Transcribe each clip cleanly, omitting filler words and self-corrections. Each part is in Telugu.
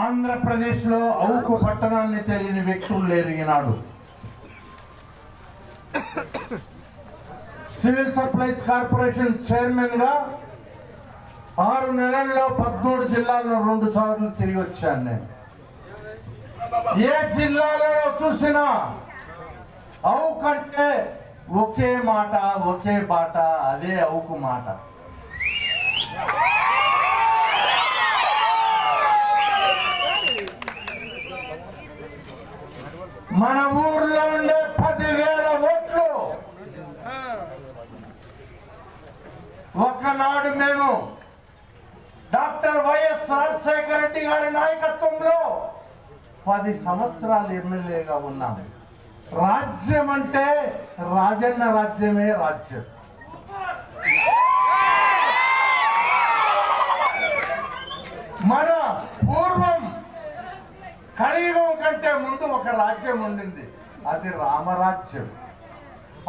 ఆంధ్రప్రదేశ్లో అవుకు పట్టణాన్ని తెలియని వ్యక్తులు లేరు ఈనాడు. సివిల్ సప్లైస్ కార్పొరేషన్ చైర్మన్ గా 6 నెలల్లో 13 జిల్లాల్లో 2 సార్లు తిరిగి వచ్చాను నేను. ఏ జిల్లాలో చూసినా అవుకంటే ఒకే మాట, ఒకే బాట, అదే అవుకు మాట. మన ఊర్లో ఉండే 10,000 ఓట్లు ఒకనాడు మేము డాక్టర్ వైఎస్ రాజశేఖర రెడ్డి గారి నాయకత్వంలో 10 సంవత్సరాలు ఎమ్మెల్యేగా ఉన్నాము. రాజ్యం అంటే రాజన్న రాజ్యమే రాజ్యం. మన పూర్వం కలియుగం కంటే ముందు ఒక రాజ్యం ఉండింది, అది రామరాజ్యం.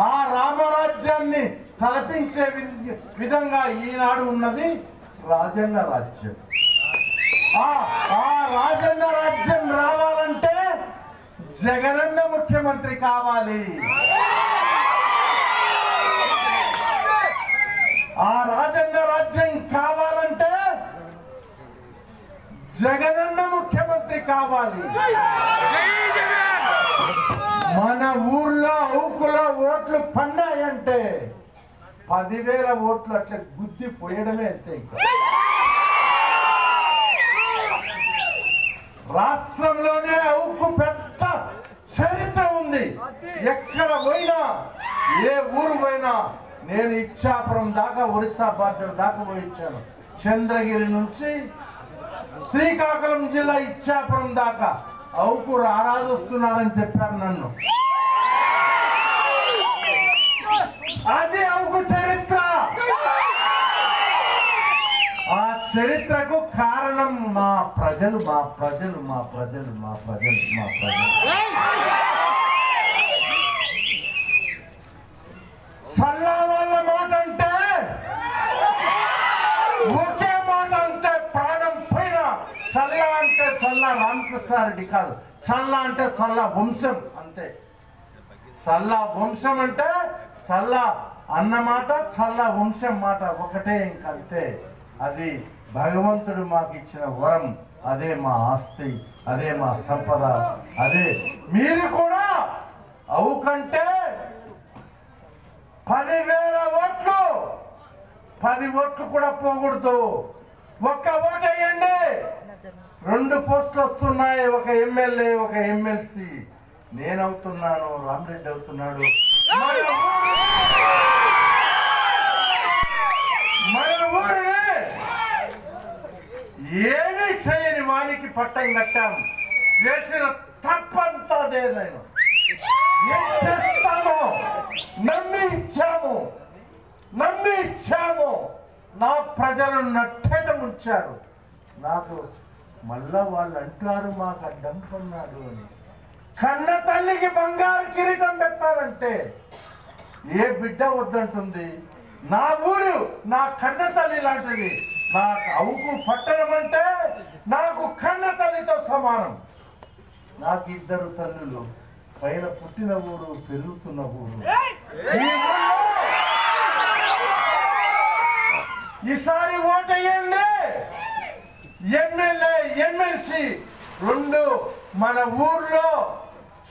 ఆ రామరాజ్యాన్ని తలపించే విధంగా ఈనాడు ఉన్నది రాజన్న రాజ్యం. ఆ రాజన్న రాజ్యం రావాలంటే జగనన్న ముఖ్యమంత్రి కావాలి. ఆ రాజన్న రాజ్యం కావాలంటే జగనన్న ముఖ్యమంత్రి కావాలి. మన ఊర్లో ఊకులో ఓట్లు పన్నాయంటే 10,000 ఓట్లు అట్లా గుద్ది పోయడమే అంతే. రాష్ట్రంలోనే అవుకు పెద్ద చరిత్ర ఉంది. ఎక్కడ పోయినా, ఏ ఊరు పోయినా, నేను ఇచ్చాపురం దాకా, ఒరిస్సా బార్డర్ దాకా పోయించాను. చంద్రగిరి నుంచి శ్రీకాకుళం జిల్లా ఇచ్చాపురం దాకా అవుకు రారాజు వస్తున్నారని చెప్పారు నన్ను. అది అవుకు చరిత్ర. ఆ చరిత్రకు కారణం మా ప్రజలు, మా ప్రజలు, మా ప్రజలు, మా ప్రజలు, మా ప్రజలు. సల్లా వాళ్ళ మాట అంటే ఒకే మాట అంటే ప్రాణం పైన. చల్లా అంటే చల్లా రామకృష్ణారెడ్డి కాదు, చల్లా అంటే చల్లా వంశం అంతే. చల్లా వంశం అంటే చల్లా అన్నమాట, చల్లా వంశం మాట ఒకటే, ఇంకంతే. అది భగవంతుడు మాకు ఇచ్చిన వరం, అదే మా ఆస్తి, అదే మా సంపద, అదే. మీరు కూడా అవుకంటే 10,000 ఓట్లు, 10 ఓట్లు కూడా పోకూడదు. ఒక్క ఓటు వేయండి, 2 పోస్టులు వస్తున్నాయి, ఒక ఎమ్మెల్యే, ఒక ఎమ్మెల్సీ. నేనవుతున్నాను, రామరెడ్డి అవుతున్నాడు. మన ఊరిని ఏమీ చేయని వానికి పట్టం కట్టాము. చేసిన తప్పంతా నేను ఏం చేస్తామో నమ్మి ఇచ్చాము. నా ప్రజలను నట్టేట ముంచారు. నాకు మళ్ళా వాళ్ళు అంటారు మాకు అడ్డం కొన్నాడు అని. కన్న తల్లికి బంగారు కిరీటం పెట్టాలంటే ఏ బిడ్డ వద్దంటుంది? నా ఊరు నా కన్న తల్లి లాంటిది. నాకు అవుకు పట్టణం అంటే నాకు కన్న తల్లితో సమానం. నాకు 2 తల్లులు, పైన పుట్టిన ఊరు, పెరుగుతున్న ఊరు. ఈసారి ఓటేయండి. ఎమ్మెల్యే, ఎమ్మెల్సీ 2 మన ఊర్లో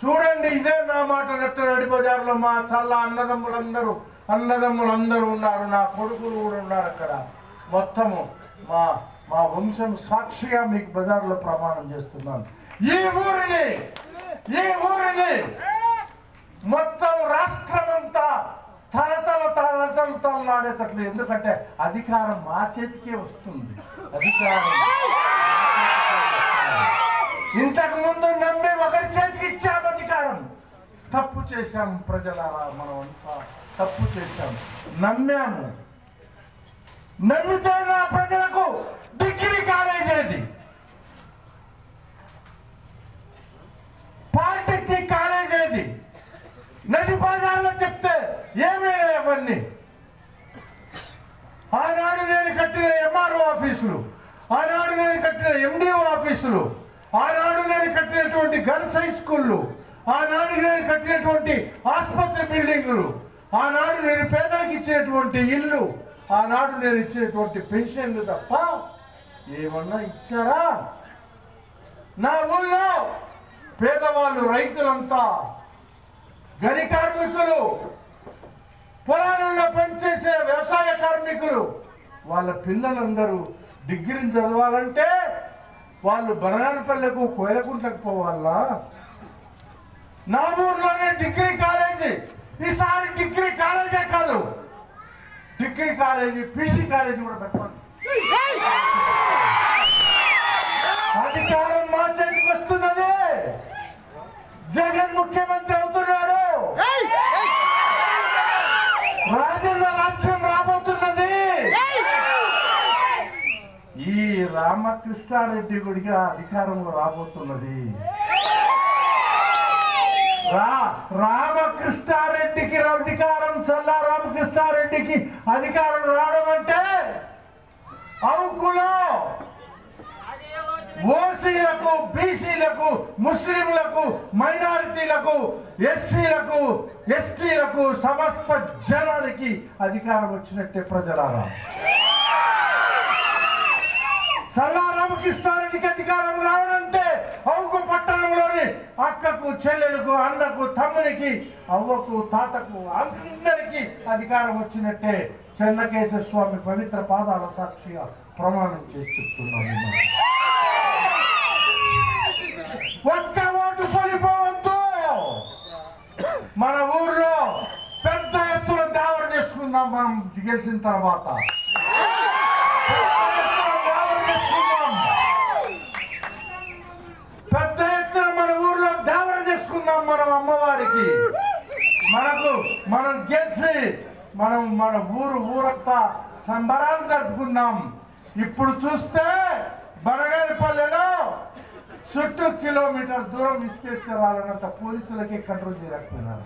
చూడండి. ఇదే నా మాట నెట్ట నడి బజార్లో మా చల్ల అన్నదమ్ములందరూ ఉన్నారు. నా కొడుకులు కూడా ఉన్నారు అక్కడ. మొత్తము మా వంశం సాక్షిగా మీకు బజార్లో ప్రమాణం చేస్తున్నాను. ఈ ఊరిని మొత్తం రాష్ట్రమంతా తలతలనాడేటట్లు. ఎందుకంటే అధికారం మా చేతికే వస్తుంది. అధికారం ఇంతకు ముందు నమ్మి ఒకరి చేతికి ఇచ్చాము అధికారం. తప్పు చేశాము ప్రజలారా, మనం అంతా తప్పు చేశాము. నమ్మితే నా ప్రజలకు డిగ్రీ కాలేజ్ ఏది, పాలిటెక్నిక్ కాలేజ్ ఏది, నది బజార్లో చెప్తే ఏమే అవన్నీ. ఆనాడు నేను కట్టిన ఎంఆర్ఓ ఆఫీసులు, ఆనాడు నేను కట్టిన ఎండిఓ ఆఫీసులు, ఆనాడు నేను కట్టినటువంటి గర్ల్స్ హై స్కూళ్ళు, ఆనాడు నేను కట్టినటువంటి ఆసుపత్రి బిల్డింగులు, ఆనాడు నేను పేదలకు ఇచ్చినటువంటి ఇల్లు, ఆనాడు నేను ఇచ్చినటువంటి పెన్షన్లు తప్ప ఏమన్నా ఇచ్చారా? నా ఊళ్ళో పేదవాళ్ళు, రైతులంతా, గని కార్మికులు, పొలాలలో పనిచేసే వ్యవసాయ కార్మికులు, వాళ్ళ పిల్లలందరూ డిగ్రీని చదవాలంటే వాళ్ళు బనగానపల్లెకు, కోయలకుంటకు పోవాలా? నా ఊర్లోనే డిగ్రీ కాలేజీ, ఈసారి డిగ్రీ కాలేజే కాదు, డిగ్రీ కాలేజీ, పీజీ కాలేజీ కూడా పెట్టాలి. అధికారం మా చేతికి వస్తున్నది. జగన్ ముఖ్యమంత్రి అవుతున్నాడు. రాజన్న రాజ్యం రాబోతున్నది. ఈ రామకృష్ణారెడ్డి గుడిగా అధికారంలో రాబోతున్నది. రామకృష్ణారెడ్డికి అధికారం, చల్లా రామకృష్ణారెడ్డికి అధికారం రావడం అంటే అవుకులో ఓసీలకు, బీసీలకు, ముస్లింలకు, మైనారిటీలకు, ఎస్సీలకు, ఎస్టీలకు, సమస్త జనానికి అధికారం వచ్చినట్టే ప్రజలారా. చల్లా రామకృష్ణారెడ్డికి అధికారం రావడంటే అవుకు పట్టణంలోని అక్కకు, చెల్లెలకు, అన్నకు, తమ్మునికి, అవ్వకు, తాతకు అందరికీ అధికారం వచ్చినట్టే చెన్నకేశ్వర స్వామి పవిత్ర పాదాల సాక్షిగా ప్రమాణం చేసి చెప్తున్నాను. ఒక్క ఓటు పడిపోవద్దు. మన ఊర్లో పెద్ద ఎత్తున దావర చేసుకుందాం. మనం గెలిచిన తర్వాత పెద్ద ఎత్తున మన ఊర్లో దావర చేసుకుందాం. మనం అమ్మవారికి మనం గెలిచి మన ఊరంతా సంబరాలు జరుపుకుందాం. ఇప్పుడు చూస్తే బనగానపల్లెలో చుట్టూ కిలోమీటర్ దూరం ఇసుకేస్తే రాలనంత పోలీసులకే కంట్రోల్ చేయలేకపోయినారు.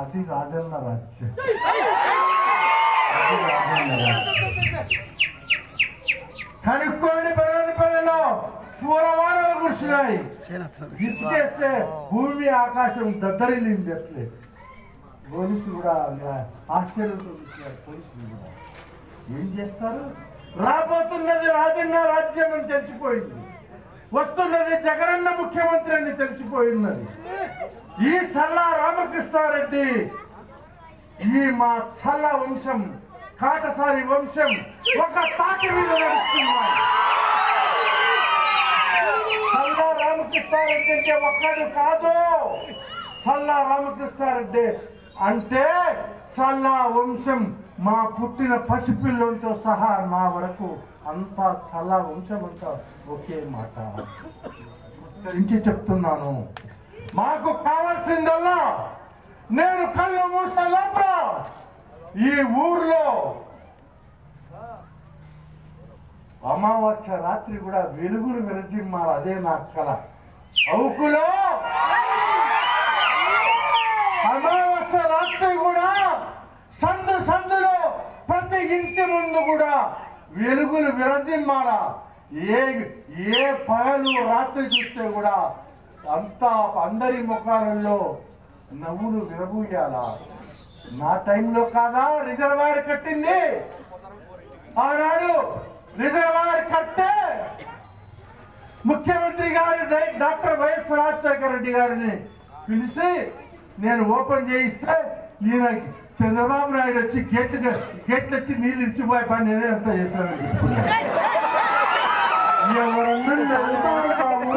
అది రాజన్న రాజ్యం. కనుక్కోండి, బనగానపల్లెలో పూరవారాలు కూర్చున్నాయి. ఇసుకేస్తే భూమి ఆకాశం దద్దరిల్లింది. అట్లే పోలీసులు కూడా ఆశ్చర్యంతో కూర్చున్నారు. పోలీసులు కూడా ఏం చేస్తారు? రాబోతున్నది రాజన్న రాజ్యం అని తెలిసిపోయింది. వస్తున్నది జగనన్న ముఖ్యమంత్రి అని తెలిసిపోయినది. ఈ చల్లా రామకృష్ణారెడ్డి, ఈ మా చల్లా వంశం, కాటసారి వంశం ఒక తాటి మీద నడుస్తున్నారు. చల్లా రామకృష్ణారెడ్డి అంటే ఒక్కడు కాదు. చల్లా రామకృష్ణారెడ్డి అంటే చల్లా వంశం, మా పుట్టిన పసిపిల్లలతో సహా నా వరకు అంతా చల్లా వంశం అంతా ఒకే మాట. నమస్కరించి చెప్తున్నాను. మాకు కావాల్సిందల్లా, నేను కళ్ళు మూసిన లోపల ఈ ఊర్లో అమావాస్య రాత్రి కూడా వెలుగులు విరజిమ్మాలి. అదే నా కళ. అవుకులో అమావాస్య రాత్రి కూడా సందులో ప్రతి ఇంటి ముందు కూడా వెలుగులు విరజిమ్మాల. ఏ పగలు రాత్రి చూస్తే కూడా అంతా అందరి ముఖాలలో నవ్వులు విరబూయాల. నా టైంలో కాదా రిజర్వాయర్ కట్టింది? ఆనాడు రిజర్వాయర్ కట్టే ముఖ్యమంత్రి గారు డాక్టర్ వైఎస్ రాజశేఖర రెడ్డి గారిని పిలిచి నేను ఓపెన్ చేయిస్తే ఈయన చంద్రబాబు నాయుడు వచ్చి గేట్లు ఎత్తి నీళ్ళు ఇచ్చిపోయే పని నేనే అంతా చేశాను. ఎవరన్నా